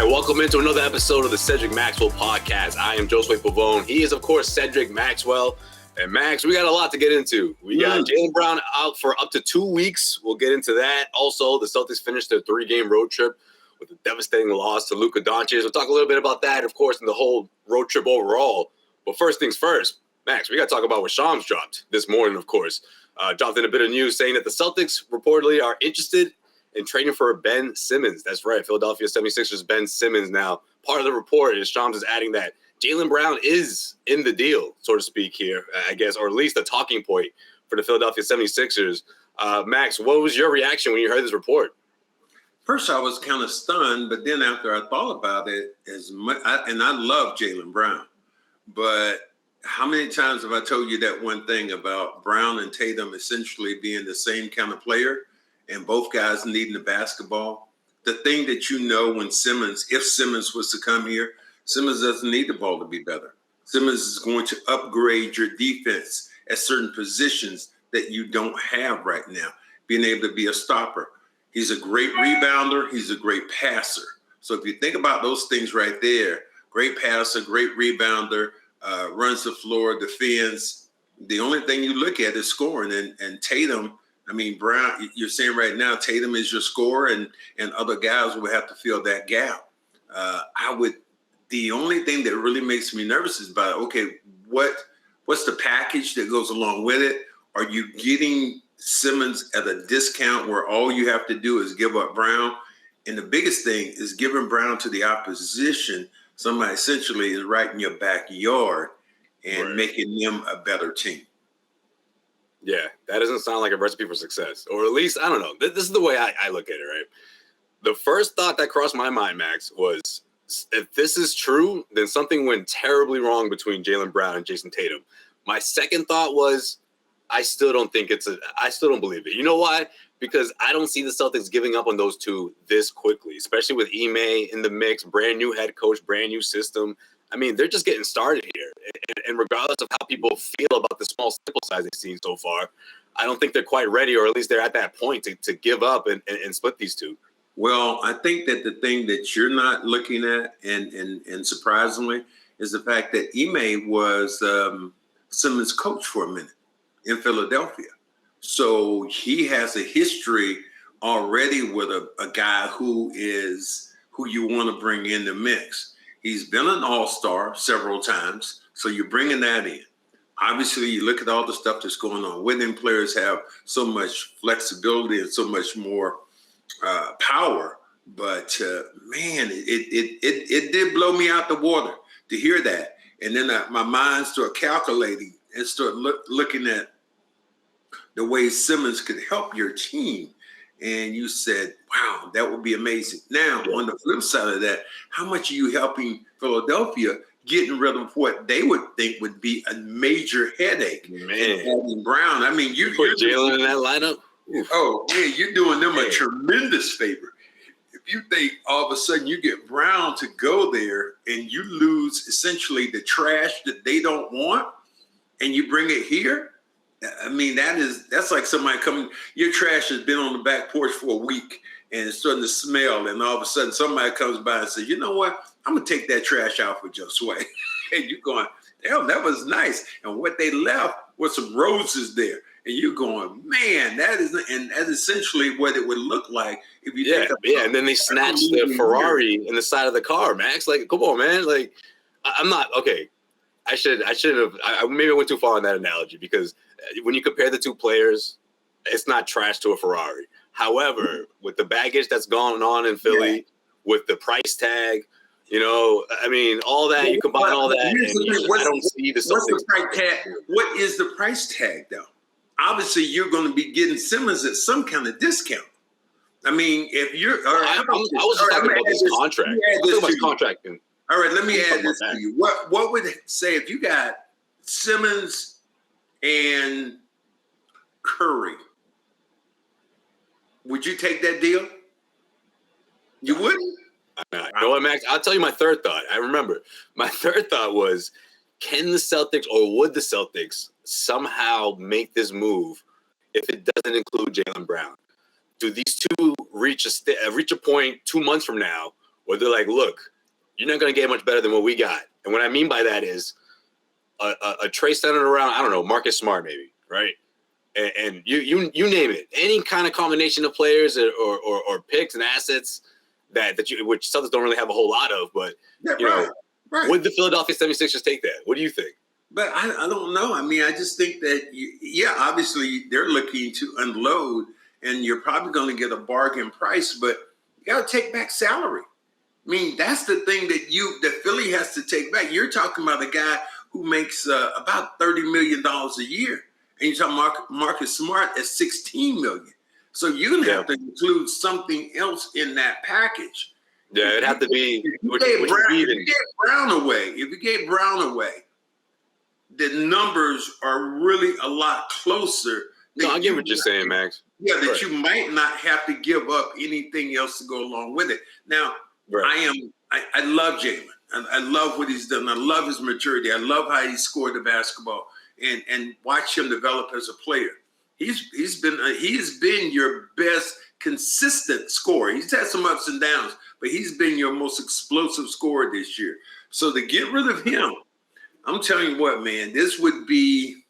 right, welcome into another episode of the Cedric Maxwell podcast. I am Josue Pavone. He is, of course, Cedric Maxwell. And Max, we got a lot to get into. We got Jaylen Brown out for up to 2 weeks. We'll get into that. Also, the Celtics finished their 3-game road trip with a devastating loss to Luka Doncic. We'll talk a little bit about that, of course, and the whole road trip overall. But first things first, Max, we got to talk about what Shams dropped this morning, of course. Dropped in a bit of news saying that the Celtics reportedly are interested in trading for Ben Simmons. That's right, Philadelphia 76ers Ben Simmons. Now, part of the report is Shams is adding that Jaylen Brown is in the deal, so to speak here, I guess, or at least a talking point for the Philadelphia 76ers. Max, what was your reaction when you heard this report? First, I was kind of stunned, but then after I thought about it, and I love Jaylen Brown, but how many times have I told you that one thing about Brown and Tatum essentially being the same kind of player and both guys needing the basketball? The thing that you know when if Simmons was to come here, Simmons doesn't need the ball to be better. Simmons is going to upgrade your defense at certain positions that you don't have right now, being able to be a stopper. He's a great rebounder. He's a great passer. So if you think about those things right there, great passer, great rebounder, runs the floor, defends. The only thing you look at is scoring. And Tatum, I mean, Brown, you're saying right now Tatum is your scorer and other guys will have to fill that gap. The only thing that really makes me nervous is about, okay, what's the package that goes along with it? Are you getting Simmons at a discount where all you have to do is give up Brown? And the biggest thing is giving Brown to the opposition. Somebody essentially is right in your backyard and making them a better team. Yeah, that doesn't sound like a recipe for success. Or at least, I don't know. This is the way I look at it, right? The first thought that crossed my mind, Max, was if this is true, then something went terribly wrong between Jaylen Brown and Jayson Tatum. My second thought was I still don't believe it. You know why? Because I don't see the Celtics giving up on those two this quickly, especially with Ime in the mix, brand new head coach, brand new system. I mean, they're just getting started here. And regardless of how people feel about the small sample size they've seen so far, I don't think they're quite ready, or at least they're at that point to give up and split these two. Well, I think that the thing that you're not looking at, and surprisingly, is the fact that Ime was Simmons' coach for a minute in Philadelphia. So he has a history already with a guy who you want to bring in the mix. He's been an all-star several times, so you're bringing that in. Obviously, you look at all the stuff that's going on. Winning players have so much flexibility and so much more power, but man, it did blow me out the water to hear that. And then my mind started calculating and start looking at the way Simmons could help your team. And you said, wow, that would be amazing. Now, on the flip side of that, how much are you helping Philadelphia getting rid of what they would think would be a major headache? Man, and Brown, I mean, you put Jaylen in that lineup. Oh, man, you're doing them a tremendous favor. If you think all of a sudden you get Brown to go there and you lose essentially the trash that they don't want and you bring it here, I mean, that's like somebody coming, your trash has been on the back porch for a week and it's starting to smell, and all of a sudden somebody comes by and says, you know what, I'm going to take that trash out for Josue. And you're going, damn, that was nice. And what they left was some roses there. And you're going, man, that's essentially what it would look like if you and then they snatched the Ferrari in the side of the car, Max. Like, come on, man. Like, I'm not okay. I should have. Maybe I went too far on that analogy, because when you compare the two players, it's not trash to a Ferrari. However, with the baggage that's gone on in Philly, with the price tag, you know, I mean, all that, you combine all that, and I don't see the Celtics. Price tag? What is the price tag, though? Obviously, you're going to be getting Simmons at some kind of discount. I mean, if you're... I was just talking about this contract. All right, let me add this to you. What would it say if you got Simmons and Curry? Would you take that deal? You wouldn't? You know what, Max? I'll tell you my third thought. I remember. My third thought was, can the Celtics, or would the Celtics somehow make this move if it doesn't include Jaylen Brown? Do these two reach a point 2 months from now where they're like, look, you're not going to get much better than what we got. And what I mean by that is a trade centered around, I don't know, Marcus Smart maybe, right? And you name it, any kind of combination of players or picks and assets that you, which Celtics don't really have a whole lot of, but right. Would the Philadelphia 76ers take that? What do you think? But I don't know. I mean, I just think that, obviously they're looking to unload, and you're probably going to get a bargain price, but you got to take back salary. I mean, that's the thing that Philly has to take back. You're talking about a guy who makes about $30 million a year, and you're talking Marcus Smart at $16 million. So you're going to have to include something else in that package. Yeah, it'd have to be. If you gave Brown away, the numbers are really a lot closer. No, I get what you're saying, Max. Yeah, that you might not have to give up anything else to go along with it. Now, I love Jaylen. I love what he's done. I love his maturity. I love how he scored the basketball and watch him develop as a player. He's been your best consistent scorer. He's had some ups and downs, but he's been your most explosive scorer this year. So to get rid of him, I'm telling you what, man, this would be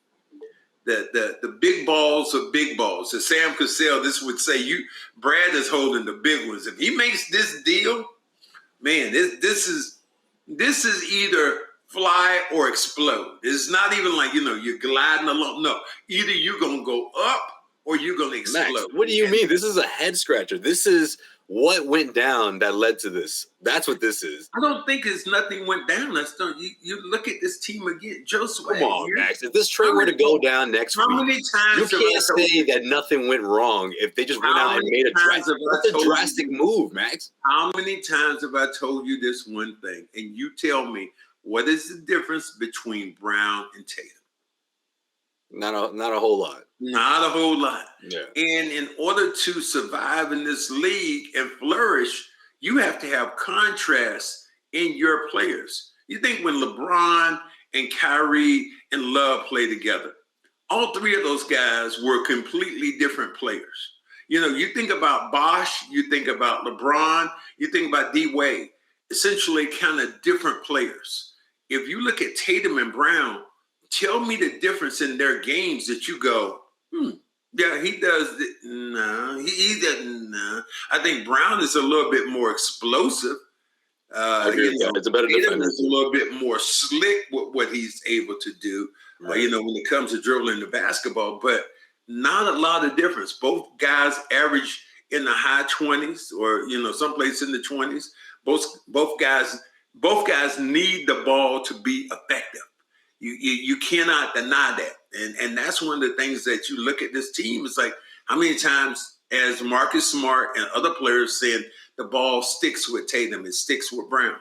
the big balls of big balls. As Sam Cassell, this would say, Brad is holding the big ones. If he makes this deal, man, this is either fly or explode. It's not even like, you're gliding along. No, either you're going to go up or you're going to explode. Max, what do you mean? This is a head scratcher. This is what went down that led to this. That's what this is. I don't think nothing went down. You look at this team again. Joseph. Come on, Max. If this trade were to go down next week, many times you can't say that nothing went wrong if they just went out and made a drastic move, Max. How many times have I told you this one thing? And you tell me, what is the difference between Brown and Tatum? Not a whole lot. Not a whole lot. Yeah. And in order to survive in this league and flourish, you have to have contrast in your players. You think when LeBron and Kyrie and Love play together, all three of those guys were completely different players. You think about Bosh, you think about LeBron, you think about D-Wade, essentially kind of different players. If you look at Tatum and Brown, tell me the difference in their games that you go, yeah, he does. No, he doesn't. No. I think Brown is a little bit more explosive. It's a better defender. Is a little bit more slick with what he's able to do, when it comes to dribbling the basketball, but not a lot of difference. Both guys average in the high 20s or, someplace in the 20s. Both guys need the ball to be effective. You cannot deny that. And that's one of the things that you look at this team. It's like, how many times as Marcus Smart and other players said the ball sticks with Tatum, it sticks with Brown.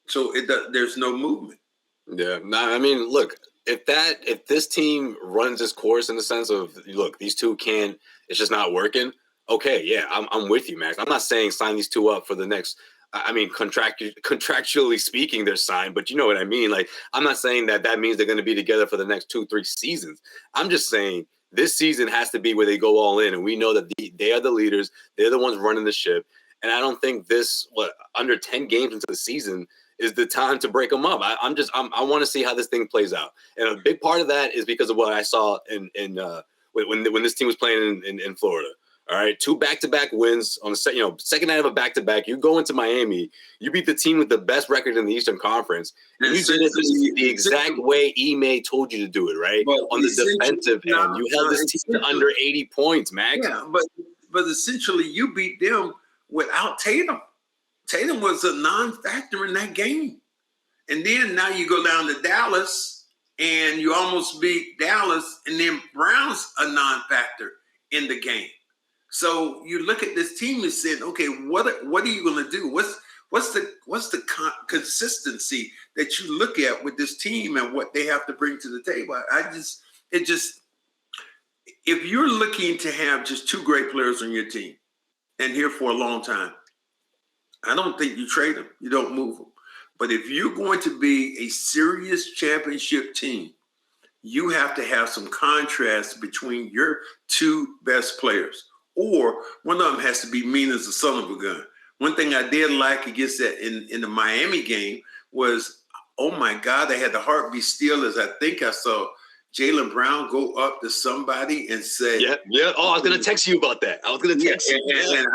So there's no movement. Yeah. I mean, look, if this team runs its course in the sense of, look, these two it's just not working. Okay, yeah, I'm with you, Max. I'm not saying sign these two up for the next. I mean, contractually speaking, they're signed, but you know what I mean? Like, I'm not saying that means they're going to be together for the next 2-3 seasons. I'm just saying this season has to be where they go all in, and we know that they are the leaders. They're the ones running the ship, and I don't think under 10 games into the season is the time to break them up. I want to see how this thing plays out, and a big part of that is because of what I saw when this team was playing in Florida. All right, 2 back-to-back wins on the second night of a back-to-back. You go into Miami, you beat the team with the best record in the Eastern Conference, and you did it the exact way Ime told you to do it, right? On the defensive end, you held this team to under 80 points, Max. Yeah, but essentially you beat them without Tatum. Tatum was a non-factor in that game, and then now you go down to Dallas and you almost beat Dallas, and then Brown's a non-factor in the game. So you look at this team and saying, okay, what are you going to do? What's the consistency that you look at with this team and what they have to bring to the table? If you're looking to have just 2 great players on your team and here for a long time, I don't think you trade them. You don't move them. But if you're going to be a serious championship team, you have to have some contrast between your 2 best players. Or one of them has to be mean as the son of a gun. One thing I did like against that in the Miami game was, oh my God, they had the heart be still as I think I saw Jaylen Brown go up to somebody and say, yeah. Oh, I was going to text you about that. I was going to text you. And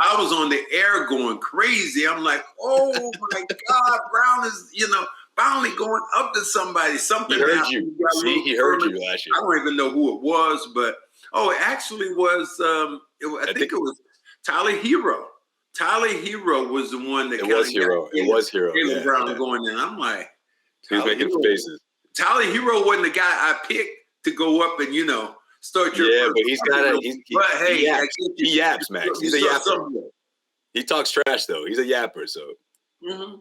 I was on the air going crazy. I'm like, oh my God, Brown is, finally going up to somebody. Something he heard you. See, he heard you last year. I don't even know who it was, but it actually was. I think it was Tyler Hero. Tyler Hero was the one that it was Hero. Jaylen Brown going in. I'm like, he was making faces. Tyler Hero wasn't the guy I picked to go up and start your. Yeah, but he's got he yaps, Max. He's a yapper. He talks trash though. He's a yapper, so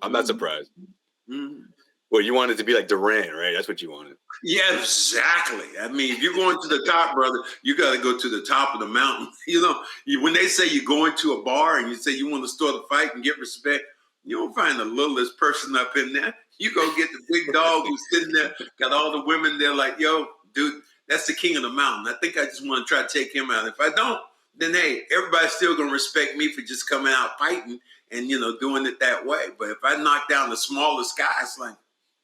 I'm not surprised. Mm-hmm. Well, you wanted to be like Durant, right? That's what you wanted. Yeah, exactly. I mean, if you're going to the top, brother, you got to go to the top of the mountain. When they say you're going to a bar and you say you want to start a fight and get respect, you don't find the littlest person up in there. You go get the big dog who's sitting there, got all the women there like, yo, dude, that's the king of the mountain. I think I just want to try to take him out. If I don't, then, hey, everybody's still going to respect me for just coming out fighting and, doing it that way. But if I knock down the smallest guy, it's like,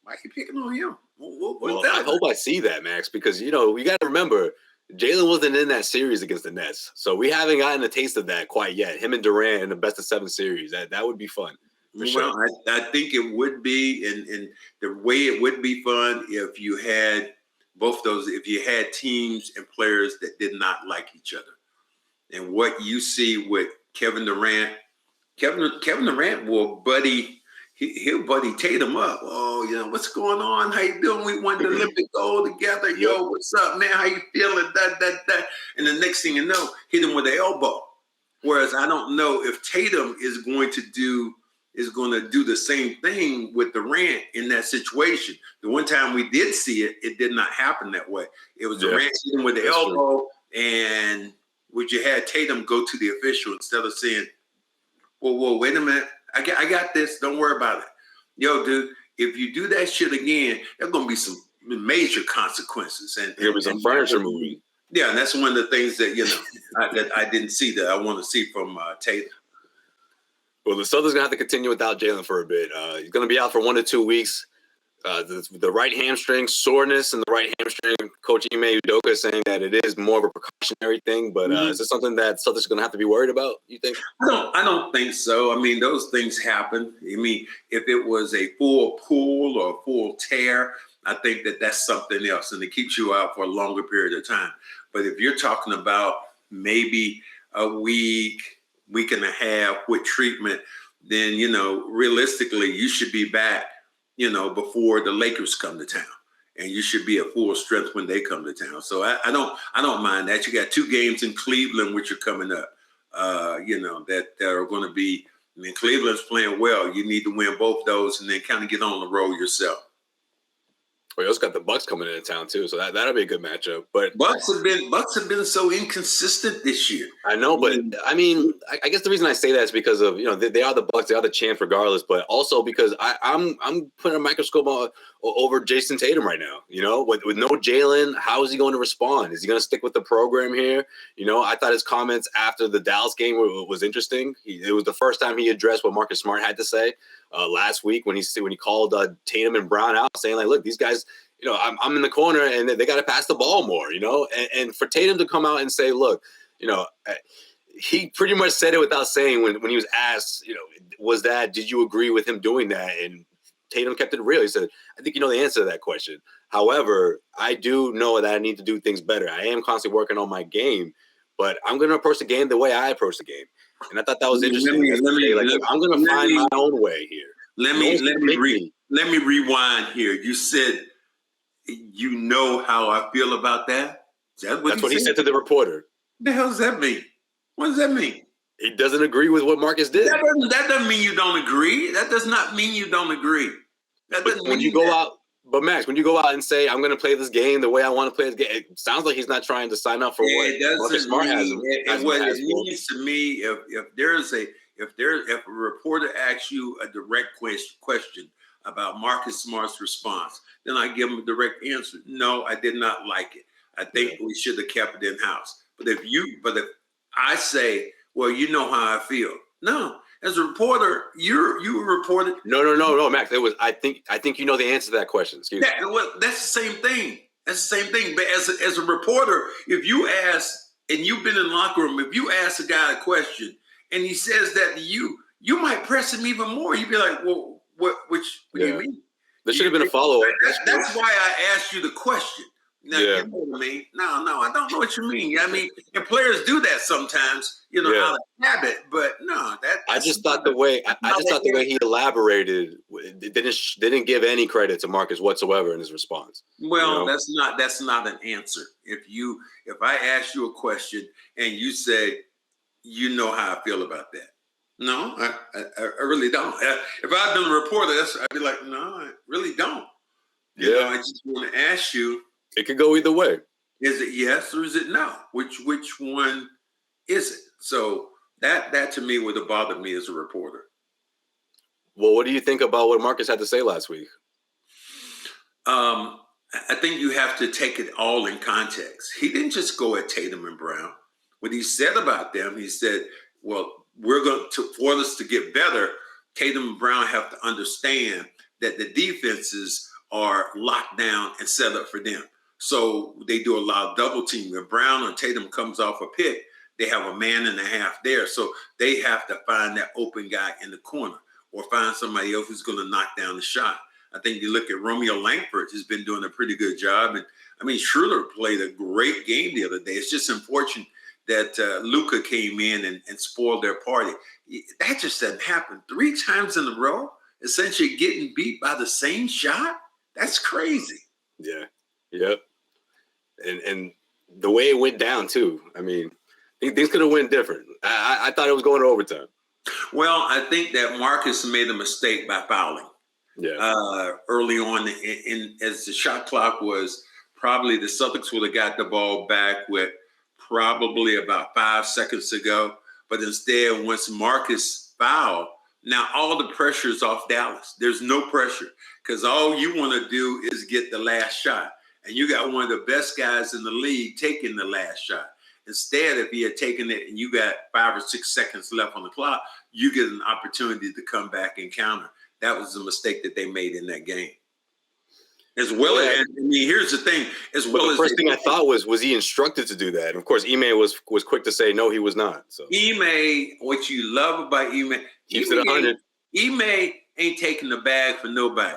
why are you picking on him? I hope I see that, Max, because, we got to remember, Jaylen wasn't in that series against the Nets. So we haven't gotten a taste of that quite yet. Him and Durant in the best of 7 series. That would be fun. Sure. I think it would be, and the way it would be fun if you had both those, if you had teams and players that did not like each other. And what you see with Kevin Durant will he'll buddy Tatum up. Oh, what's going on? How you doing? We won the Olympic gold together. Yo, what's up, man? How you feeling? That. And the next thing you know, hit him with the elbow. Whereas I don't know if Tatum is going to do the same thing with Durant in that situation. The one time we did see it, it did not happen that way. It was Durant hitting with the elbow, and would you had Tatum go to the official instead of saying, whoa, wait a minute. I got this. Don't worry about it. Yo, dude, if you do that shit again, there's going to be some major consequences. And there'll be some furniture moving. Yeah, and that's one of the things that, that I didn't see that I want to see from Tatum. Well, the Celtics are going to have to continue without Jaylen for a bit. He's going to be out for 1 to 2 weeks. The right hamstring soreness and the right hamstring, Coach Ime Udoka is saying that it is more of a precautionary thing. But is this something that Celtics are going to have to be worried about, you think? I don't think so. I mean, those things happen. I mean, if it was a full pull or a full tear, I think that's something else, and it keeps you out for a longer period of time. But if you're talking about maybe a week and a half with treatment, then, realistically, you should be back, before the Lakers come to town, and you should be at full strength when they come to town. So I don't mind that. You got 2 games in Cleveland, which are coming up, that are going to be, Cleveland's playing well. You need to win both those and then kind of get on the road yourself. We also got the Bucks coming into town too, so that'll be a good matchup. But Bucks have been so inconsistent this year. I know, but I mean, I guess the reason I say that is because of they are the Bucks, they are the champ regardless, but also because I'm putting a microscope over Jayson Tatum right now. With no Jaylen, how is he going to respond? Is he going to stick with the program here? I thought his comments after the Dallas game was interesting. It was the first time he addressed what Marcus Smart had to say last week when he called Tatum and Brown out, saying like, look, these guys. I'm in the corner and they got to pass the ball more, and for Tatum to come out and say, look, he pretty much said it without saying when he was asked, did you agree with him doing that? And Tatum kept it real. He said, I think you know the answer to that question. However, I do know that I need to do things better. I am constantly working on my game, but I'm going to approach the game the way I approach the game. And I thought that was interesting. I'm going to find my own way here. Let me rewind here. You said, you know how I feel about that? That's what he said to the reporter. What the hell does that mean? What does that mean? He doesn't agree with what Marcus did. That doesn't mean you don't agree. That does not mean you don't agree. When you go out and say, I'm going to play this game the way I want to play this game, it sounds like he's not trying to sign up for what Marcus Smart has. What it means to me, if a reporter asks you a direct question about Marcus Smart's response, then I give him a direct answer. No, I did not like it. I think we should have kept it in-house. But if I say, well, you know how I feel. No. As a reporter, you reported. No, Max. I think you know the answer to that question. Excuse me. Well, that's the same thing. That's the same thing. But as a reporter, if you ask, and you've been in the locker room, if you ask a guy a question and he says that to you, you might press him even more. You'd be like, well, what do you mean? There should have been a follow-up. That's why I asked you the question. Now, you know what I mean? No, I don't know what you mean. I mean, and players do that sometimes, out of habit. But no, I just thought the way he elaborated didn't give any credit to Marcus whatsoever in his response. Well, that's not an answer. If I ask you a question and you say, you know how I feel about that. No, I really don't. If I'd been a reporter, I'd be like, no, I really don't. I just want to ask you. It could go either way. Is it yes or is it no? Which one is it? So that to me would have bothered me as a reporter. Well, what do you think about what Marcus had to say last week? I think you have to take it all in context. He didn't just go at Tatum and Brown. What he said about them, he said, well, for us to get better, Tatum and Brown have to understand that the defenses are locked down and set up for them. So they do a lot of double teaming. If Brown or Tatum comes off a pick, they have a man and a half there. So they have to find that open guy in the corner or find somebody else who's going to knock down the shot. I think you look at Romeo Langford, who's been doing a pretty good job. And I mean, Schroeder played a great game the other day. It's just unfortunate that Luka came in and spoiled their party. That just doesn't happen 3 times in a row, essentially getting beat by the same shot. That's crazy. Yeah. Yep. And the way it went down too. I mean, things could have went different. I thought it was going to overtime. Well, I think that Marcus made a mistake by fouling. Yeah. Early on, as the shot clock was, probably the Celtics would have got the ball back with probably about 5 seconds to go. But instead, once Marcus fouled, now all the pressure is off Dallas. There's no pressure because all you want to do is get the last shot. And you got one of the best guys in the league taking the last shot. Instead, if he had taken it and you got 5 or 6 seconds left on the clock, you get an opportunity to come back and counter. That was the mistake that they made in that game. As well as, I mean, here's the thing. The first thing I thought was he instructed to do that? And of course, Ime was quick to say no, he was not. So Ime, what you love about Ime, keeps it 100. Ime ain't taking the bag for nobody.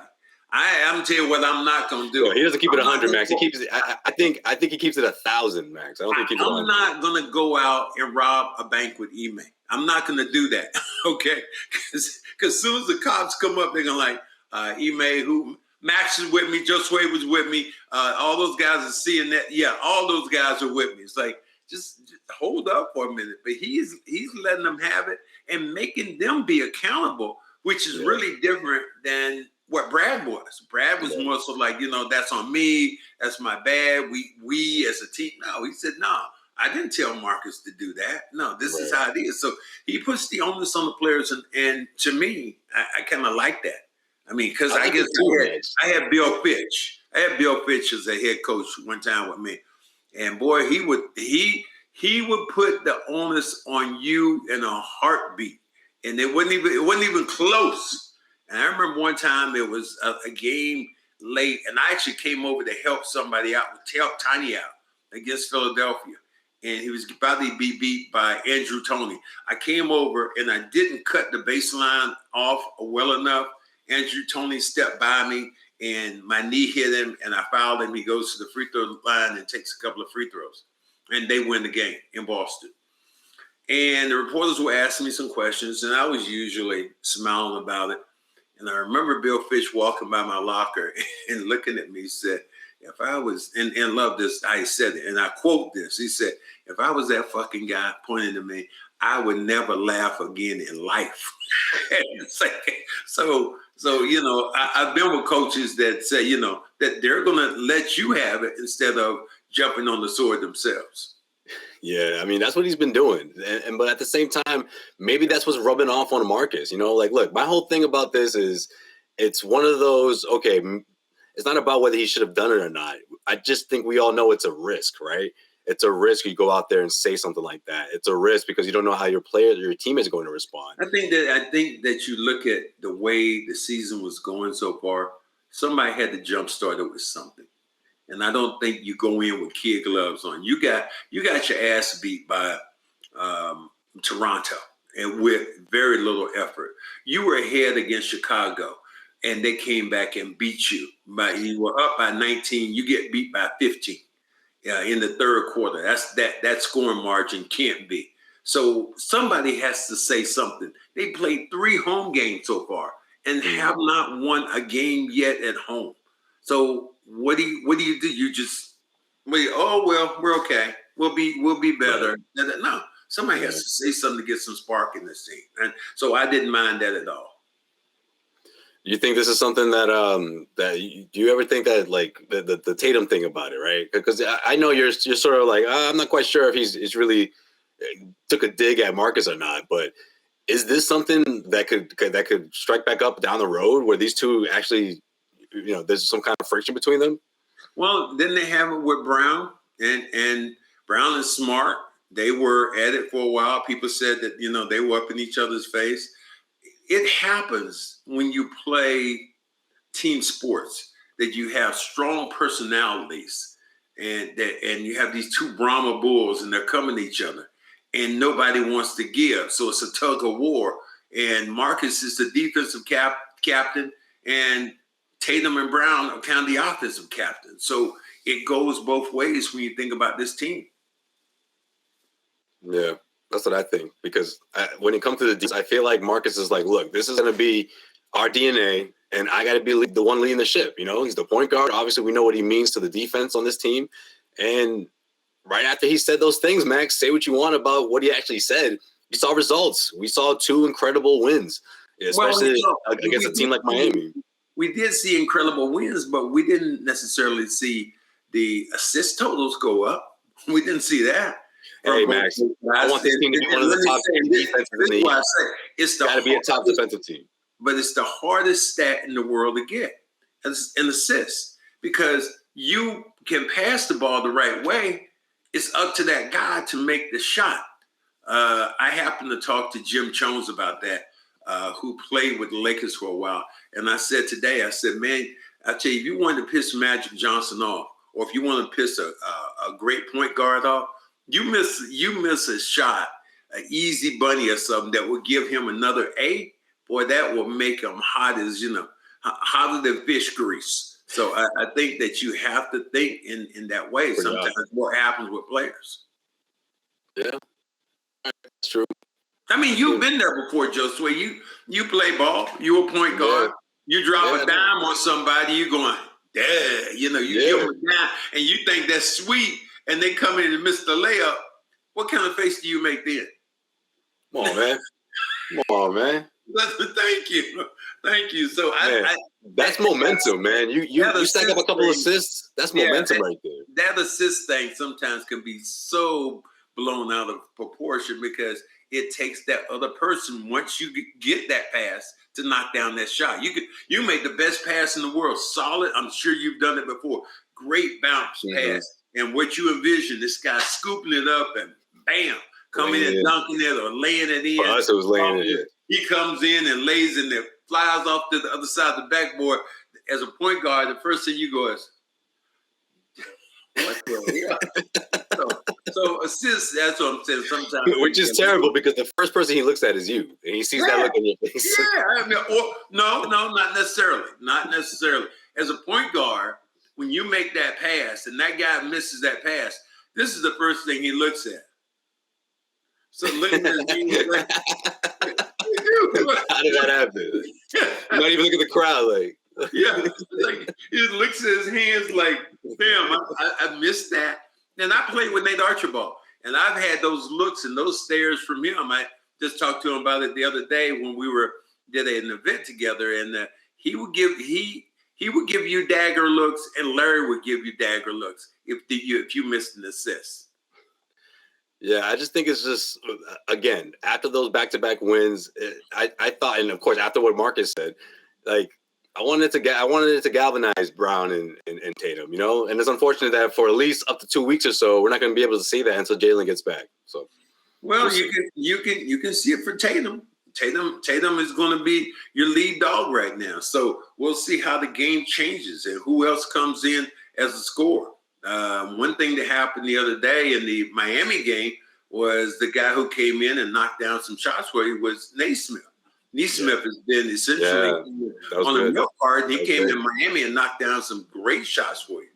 I'm tell you what I'm not gonna do. No, he doesn't keep it 100, Max. He keeps it. I think he keeps it 1,000, Max. I don't think he keeps it 100. I'm not gonna go out and rob a bank with Ime. I'm not gonna do that. Okay, because as soon as the cops come up, they're gonna like Ime, who Max is with me, Joe Sway was with me. All those guys are seeing that. Yeah, all those guys are with me. It's like just hold up for a minute. But he's letting them have it and making them be accountable, which is really different than what Brad was. Brad was more so like, that's on me. That's my bad. We as a team. No, he said, no, I didn't tell Marcus to do that. No, this is how it is. So he puts the onus on the players. And to me, I kind of like that. I mean, because I guess I had Bill Fitch. I had Bill Fitch as a head coach one time with me. And boy, he would put the onus on you in a heartbeat. And it wasn't even close. And I remember one time it was a game late, and I actually came over to help somebody out, help Tiny out against Philadelphia. And he was about to be beat by Andrew Toney. I came over, and I didn't cut the baseline off well enough. Andrew Toney stepped by me, and my knee hit him, and I fouled him. He goes to the free throw line and takes a couple of free throws. And they win the game in Boston. And the reporters were asking me some questions, and I was usually smiling about it. And I remember Bill Fitch walking by my locker and looking at me, he said, if I was, and love this, I said it, and I quote this, he said, if I was that fucking guy pointing to me, I would never laugh again in life. So I've been with coaches that say, that they're going to let you have it instead of jumping on the sword themselves. Yeah, I mean, that's what he's been doing. But at the same time, maybe that's what's rubbing off on Marcus. Like, look, my whole thing about this is it's one of those, okay, it's not about whether he should have done it or not. I just think we all know it's a risk, right? it's a risk you go out there and say something like that. It's a risk because you don't know how your team is going to respond. I think that you look at the way the season was going so far. Somebody had to jump start it with something, and I don't think you go in with kid gloves on. You got your ass beat by Toronto, and with very little effort. You were ahead against Chicago, and they came back and beat you. You were up by 19. You get beat by 15 in the third quarter. That scoring margin can't be. So somebody has to say something. They played 3 home games so far and have not won a game yet at home. So what do you do? You just we're okay. We'll be better. No, somebody has to say something to get some spark in this team. And so I didn't mind that at all. You think this is something that do you ever think that like the Tatum thing about it, right? Because I know you're sort of like I'm not quite sure if he's really took a dig at Marcus or not, but is this something that could strike back up down the road where these two actually, there's some kind of friction between them? Well, didn't they have it with Brown? And Brown is smart. They were at it for a while. People said that, they were up in each other's face. It happens when you play team sports that you have strong personalities and you have these two Brahma bulls and they're coming to each other and nobody wants to give. So it's a tug of war. And Marcus is the defensive captain and Tatum and Brown are kind of the offensive captain. So it goes both ways when you think about this team. Yeah, that's what I think. Because when it comes to the defense, I feel like Marcus is like, look, this is going to be our DNA, and I got to be the one leading the ship. He's the point guard. Obviously, we know what he means to the defense on this team. And right after he said those things, Max, say what you want about what he actually said. We saw results. We saw 2 incredible wins, especially against a team like Miami. We did see incredible wins, but we didn't necessarily see the assist totals go up. We didn't see that. Hey, Max, I want this team to be one of the top defenses in the league. It's got to be a top defensive team. But it's the hardest stat in the world to get, as an assist, because you can pass the ball the right way. It's up to that guy to make the shot. I happened to talk to Jim Jones about that, who played with the Lakers for a while. And I said today, man, I tell you, if you wanted to piss Magic Johnson off, or if you want to piss a great point guard off, you miss a shot, an easy bunny or something that will give him another A. Boy, that will make him hot as, hotter than fish grease. So I think that you have to think in that way. Sometimes what happens with players. Yeah, that's true. I mean, you've been there before, Josue. You play ball. You a point guard. You drop a dime on somebody. You going, give them a dime, and you think that's sweet, and they come in and miss the layup. What kind of face do you make then? Come on, man. Come on, man. Thank you. So that's momentum, man. You stack up a couple assists. That's momentum right there. That assist thing sometimes can be so blown out of proportion because it takes that other person, once you get that pass, to knock down that shot. You make the best pass in the world, solid. I'm sure you've done it before. Great bounce pass, and what you envision, this guy scooping it up and bam, coming in, dunking it or laying it in. For us, it was laying it in. He comes in and lays in there, flies off to the other side of the backboard. As a point guard, the first thing you go is, what the hell? So assists, that's what I'm saying. Sometimes, which is terrible because the first person he looks at is you, and he sees that look on your face. Yeah, I mean, no, not necessarily. Not necessarily. As a point guard, when you make that pass and that guy misses that pass, this is the first thing he looks at. So look at this. How did that happen? You not even look at the crowd, like. Yeah, like he looks at his hands like, damn, I missed that. And I played with Nate Archibald, and I've had those looks and those stares from him. I just talked to him about it the other day when we did an event together, and he would give you dagger looks, and Larry would give you dagger looks if you missed an assist. Yeah, I just think it's just, again, after those back-to-back wins, I thought, and of course, after what Marcus said, like, I wanted it to galvanize Brown and Tatum, you know, and it's unfortunate that for at least up to 2 weeks or so, we're not going to be able to see that until Jalen gets back. So, well, you can see it for Tatum. Tatum is going to be your lead dog right now. So we'll see how the game changes and who else comes in as a scorer. One thing that happened the other day in the Miami game was the guy who came in and knocked down some shots for you was Naismith. Naismith has been essentially on the milk card. He came in Miami and knocked down some great shots for you.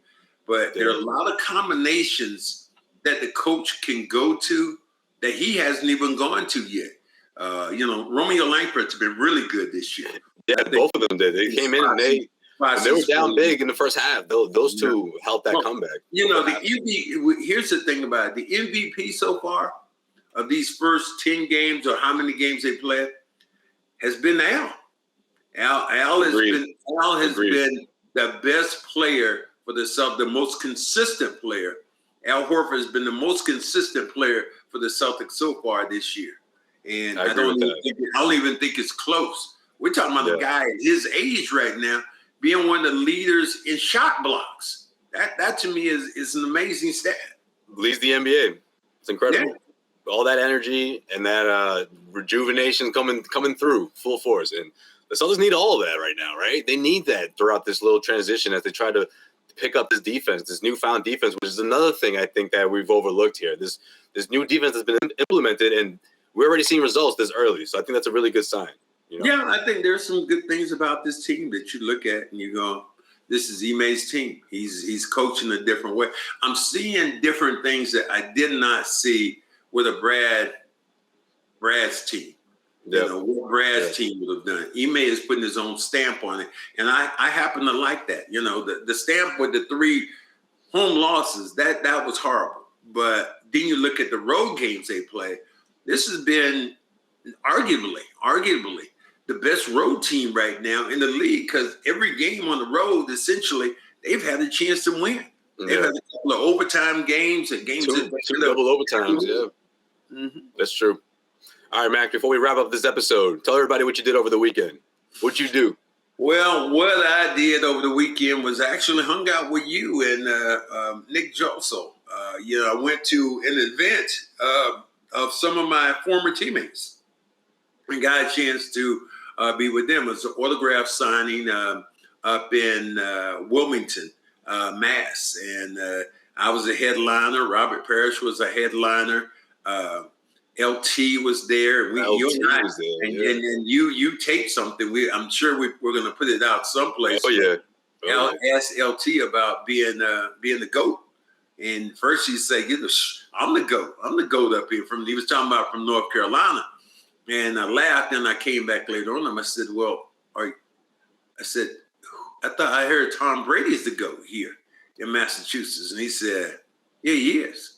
But there are a lot of combinations that the coach can go to that he hasn't even gone to yet. Romeo Langford's been really good this year. Yeah, both of them did. They came in and they were down big in the first half. Those two helped that comeback. Here's the thing about it. The MVP so far of these first 10 games or how many games they played has been Al. Al has been the best player for the Celtics, the most consistent player. Al Horford has been the most consistent player for the Celtics so far this year. And I don't even think it's close. We're talking about a guy at his age right now being one of the leaders in shot blocks. That to me is an amazing stat. Leads the NBA. It's incredible. Yeah. All that energy and that rejuvenation coming through full force. And the Celtics need all of that right now, right? They need that throughout this little transition as they try to pick up this defense, this newfound defense, which is another thing I think that we've overlooked here. This new defense has been implemented, and we're already seeing results this early. So I think that's a really good sign. You know? Yeah, I think there's some good things about this team that you look at and you go, this is Ime's team. He's coaching a different way. I'm seeing different things that I did not see with a Brad's team. Yep. What Brad's team would have done. Ime is putting his own stamp on it. And I happen to like that. The stamp with the 3 home losses, that was horrible. But then you look at the road games they play. This has been arguably the best road team right now in the league because every game on the road, essentially, they've had a chance to win. Yeah. They've had a couple of overtime games and games. Two double overtimes, yeah. Mm-hmm. That's true. All right, Mac, before we wrap up this episode, tell everybody what you did over the weekend. What'd you do? Well, what I did over the weekend was actually hung out with you and Nick Joso. I went to an event of some of my former teammates and got a chance to be with them. It was an autograph signing up in Wilmington, Mass. And I was a headliner. Robert Parish was a headliner. LT was there. And you taped something. I'm sure we're going to put it out someplace. Oh yeah. Asked LT about being the GOAT. And first he said, I'm the GOAT. I'm the GOAT up here. He was talking about from North Carolina. And I laughed, and I came back later on. And I said, I thought I heard Tom Brady's the GOAT here in Massachusetts. And he said, yeah, he is.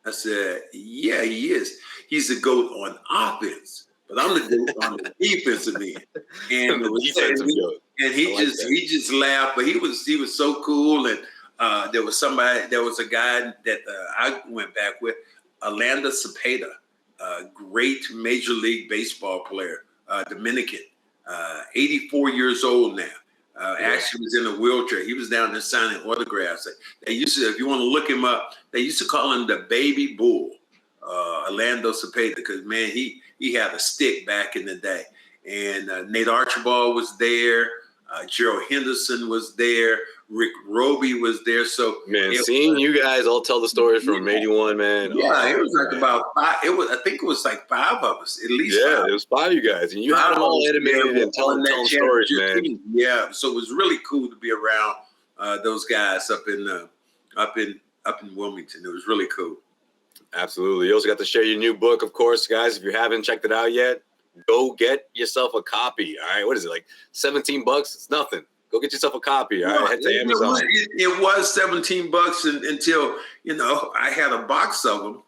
I said, yeah, he is. He's the GOAT on offense, but I'm the GOAT on the defensive end. And he just laughed, but he was so cool. And there was a guy that I went back with, Orlando Cepeda, a great Major League Baseball player, Dominican, 84 years old now. Actually was in a wheelchair. He was down there signing autographs. They used to, if you want to look him up, they used to call him the Baby Bull, Orlando Cepeda, because, man, he had a stick back in the day. And Nate Archibald was there. Gerald Henderson was there. Rick Roby was there. So, man, seeing you guys all tell the stories from 81, man. Yeah, it was like about 5. I think it was like 5 of us, at least. Yeah, 5. It was 5 of you guys, and you had them all animated and telling stories, man. Team. Yeah, so it was really cool to be around those guys up in Wilmington. It was really cool. Absolutely. You also got to share your new book, of course, guys. If you haven't checked it out yet, go get yourself a copy. All right, what is it, like $17? It's nothing. Go get yourself a copy. All right, head to Amazon. It was $17 until I had a box of them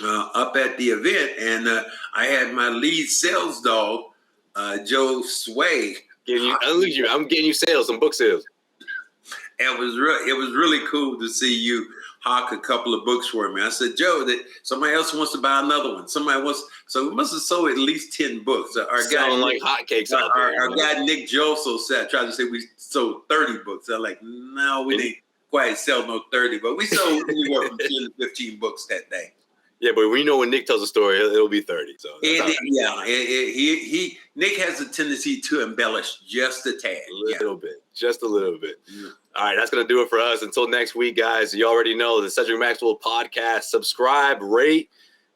up at the event, and I had my lead sales dog, Joe Sway. I'm getting you sales, some book sales. It was really cool to see you hawk a couple of books for me. I said, Joe, that somebody else wants to buy another one. Somebody wants, so we must have sold at least 10 books. Our Selling like hotcakes out there. Our guy Nick Joso tried to say we sold 30 books. I'm like, no, we didn't quite sell no 30, but we sold anywhere from 10 to 15 books that day. Yeah, but we know when Nick tells a story, it'll be 30. So Nick has a tendency to embellish just a tad, just a little bit. Yeah. All right, that's gonna do it for us. Until next week, guys. You already know the Cedric Maxwell podcast. Subscribe, rate,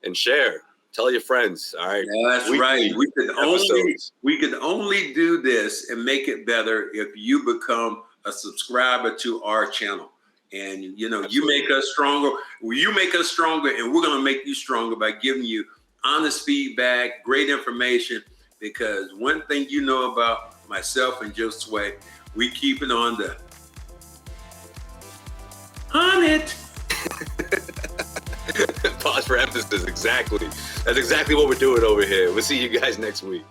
and share. Tell your friends. All right, that's right. We could only do this and make it better if you become a subscriber to our channel. And, you make us stronger. You make us stronger, and we're going to make you stronger by giving you honest feedback, great information, because one thing you know about myself and Joe Sway, we keep it on the it. Pause for emphasis. Exactly. That's exactly what we're doing over here. We'll see you guys next week.